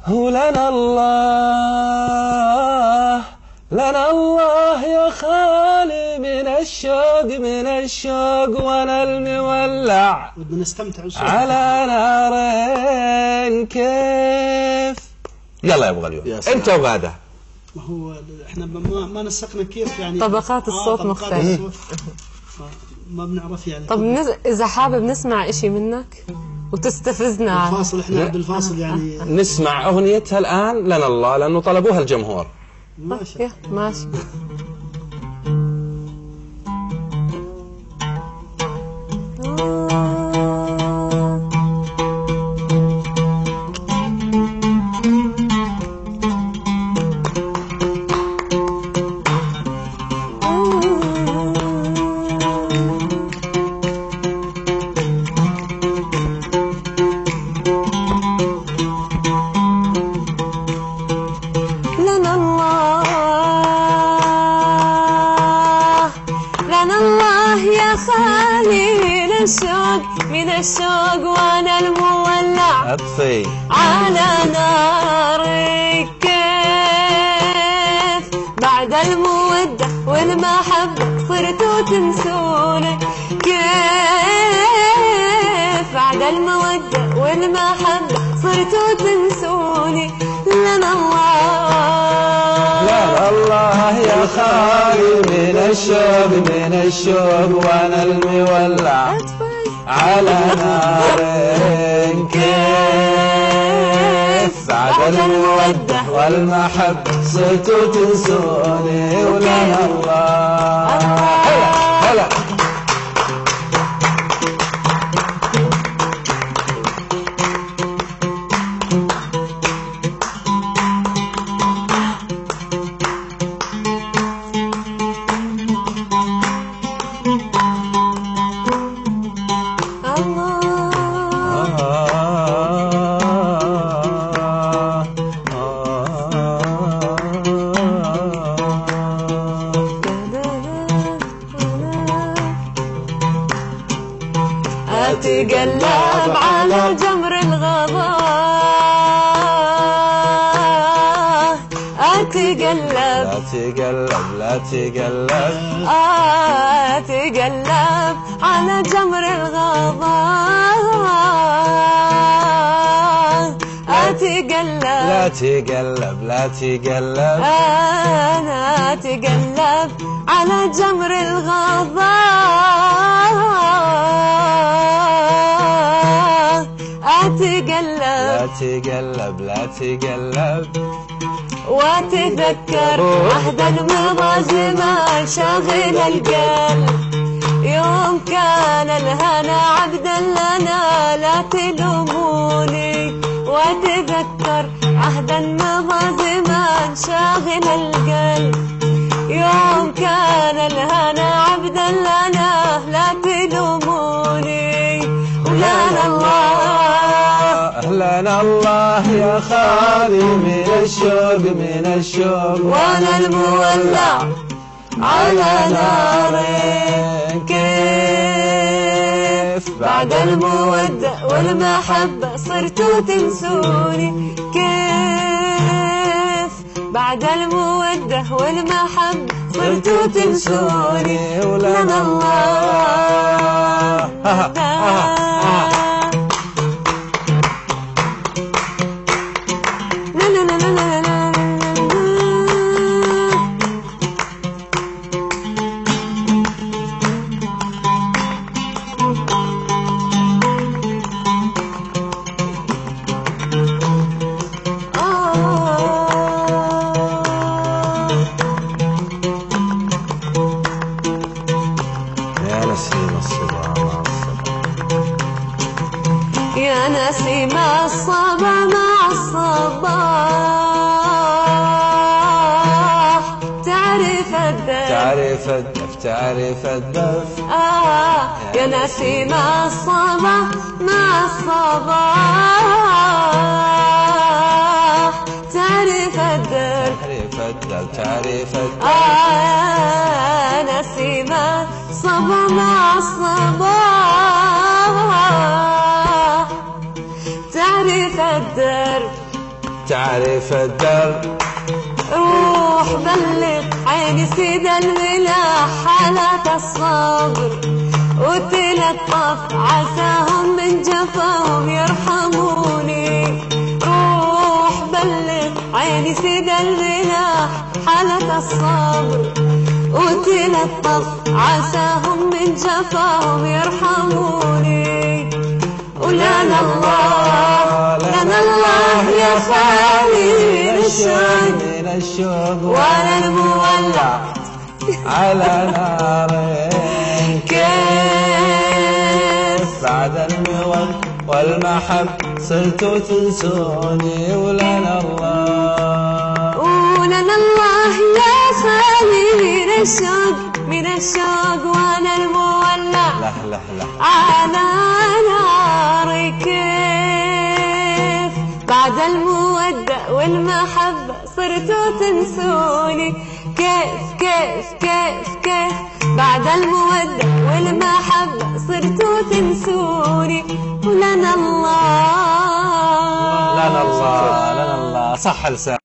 ولنا الله لنا الله يا خالي من الشوق وانا المولع بدنا نستمتع على نارين كيف. يلا يا ابو غليون انت وغاده. ما هو احنا ما نسقنا كيف يعني طبقات الصوت مختلفة، ما بنعرف يعني. طب اذا حابب نسمع اشي منك وتستفزنا الفاصل، احنا بالفاصل يعني نسمع اغنيتها الان لنا الله لانه طلبوها الجمهور. ماشي ماشي. من الشوق وانا المولع اطفي على نارك كيف بعد المودة والمحبة صرتوا تنسوني كيف بعد المودة والمحبة صرتوا تنسوني لنا الله لنا الله يا خالي من الشوق وانا المولع على نار كيف بعد المودة والمحبة صرتوا تنسوني ولنا الله. هلا أتقلب على جمر الغضاء أتقلب لا تقلب أتقلب على جمر الغضاء أتقلب لا تقلب أنا أتقلب على جمر الغضاء أتقلب لا تقلب واتذكر عهدا مضى زمان شاغل القلب يوم كان الهنا عبدا لنا لا تلوموني واتذكر عهدا مضى زمان شاغل القلب يوم كان الهنا عبدا لنا لا تلوموني ولنا الله يا خالي من الشوق وانا المولع على نار كيف بعد المودة والمحبة صرتوا تنسوني كيف بعد المودة والمحبة صرتوا تنسوني ولنا الله. يا نسيم الصبا مع الصباح تعرف الدف يا نسيم الصبا مع الصباح تعرف الدف نسيم الصبا مع الصباح تعرف الدرب تعرف الدرب. روح بلغ عيني سيد الملاح حالة الصبر وتلطف عساهم من جفاهم يرحموني. روح بلغ عيني سيد الملاح حالة الصبر وتلطف عساهم من جفاهم يرحموني. ولنا الله لنا الله يا خالي من الشوق وانا المولع على نارين. كيف بعد المود والمحب صرتوا تنسوني. ولنا الله ولنا الله يا خالي من الشوق وانا المولع لا لا لا على ناري. كيف بعد المودة والمحبة صرتوا تنسوني. كيف كيف كيف كيف بعد المودة والمحبة صرتوا تنسوني. ولنا الله لنا الله لنا الله. صح لسان.